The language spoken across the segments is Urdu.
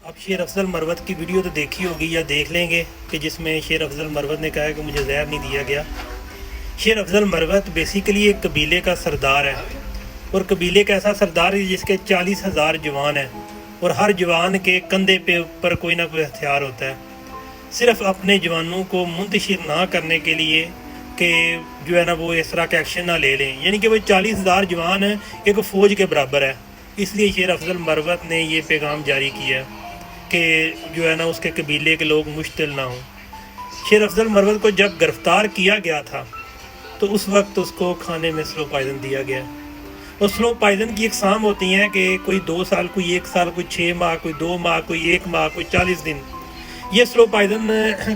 اب شیر افضل مروت کی ویڈیو تو دیکھی ہوگی یا دیکھ لیں گے کہ جس میں شیر افضل مروت نے کہا ہے کہ مجھے زہر نہیں دیا گیا۔ شیر افضل مروت بیسیکلی ایک قبیلے کا سردار ہے، اور قبیلے کا ایسا سردار ہے جس کے 40,000 جوان ہیں، اور ہر جوان کے کندھے پہ اوپر کوئی نہ کوئی ہتھیار ہوتا ہے، صرف اپنے جوانوں کو منتشر نہ کرنے کے لیے کہ جو ہے نا وہ اس طرح کا ایکشن نہ لے لیں، یعنی کہ وہ 40,000 جوان ہیں ایک فوج کے برابر ہے۔ اس لیے شیر افضل مروت نے یہ پیغام جاری کیا کہ جو ہے نا اس کے قبیلے کے لوگ مشتعل نہ ہوں۔ شیر افضل مروت کو جب گرفتار کیا گیا تھا تو اس وقت اس کو کھانے میں سلو پائزن دیا گیا، اور سلو پائزن کی اقسام ہوتی ہیں کہ کوئی 2 سال، کوئی 1 سال، کوئی 6 ماہ، کوئی 2 ماہ، کوئی 1 ماہ، کوئی 40 دن۔ یہ سلو پائزن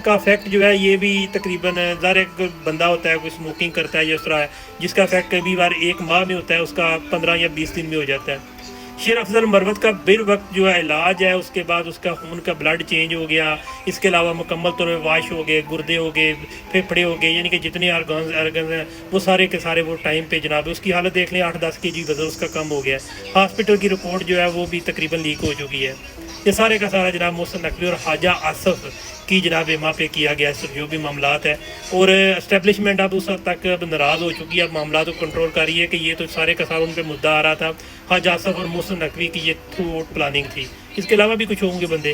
کا افیکٹ جو ہے یہ بھی تقریباً ظاہر ایک بندہ ہوتا ہے، کوئی اسموکنگ کرتا ہے یا اس طرح ہے، جس کا افیکٹ کبھی بار 1 ماہ میں ہوتا ہے، اس کا 15 یا 20 دن میں ہو جاتا ہے۔ شیر افضل مروت کا بر وقت جو ہے علاج ہے، اس کے بعد اس کا خون کا بلڈ چینج ہو گیا، اس کے علاوہ مکمل طور پہ واش ہو گئے، گردے ہو گئے، پھیپھڑے ہو گئے، یعنی کہ جتنے آرگنز ہیں وہ سارے کے سارے وہ ٹائم پہ جناب اس کی حالت دیکھ لیں، 8-10 kg وزن اس کا کم ہو گیا ہے۔ ہاسپٹل کی رپورٹ جو ہے وہ بھی تقریباً لیک ہو چکی ہے۔ یہ سارے کا سارا جناب محسن نقوی اور خواجہ آصف کی جناب وہاں پہ کیا گیا ہے جو بھی معاملات ہے، اور اسٹیبلشمنٹ اب اس حد تک اب ناراض ہو چکی ہے، اب معاملات کو کنٹرول کر رہی ہے کہ یہ تو سارے کا سارا ان پہ مدعا آ رہا تھا، خواجہ آصف اور محسن نقوی کی یہ تھرو آؤٹ پلاننگ تھی، اس کے علاوہ بھی کچھ ہوں گے بندے۔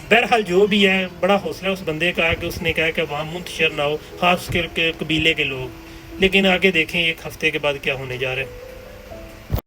بہرحال جو بھی ہے، بڑا حوصلہ اس بندے کا ہے کہ اس نے کہا کہ وہاں منتشر نہ ہو، خاص کر کے قبیلے کے لوگ، لیکن آگے دیکھیں 1 ہفتے کے بعد کیا ہونے جا رہا ہے۔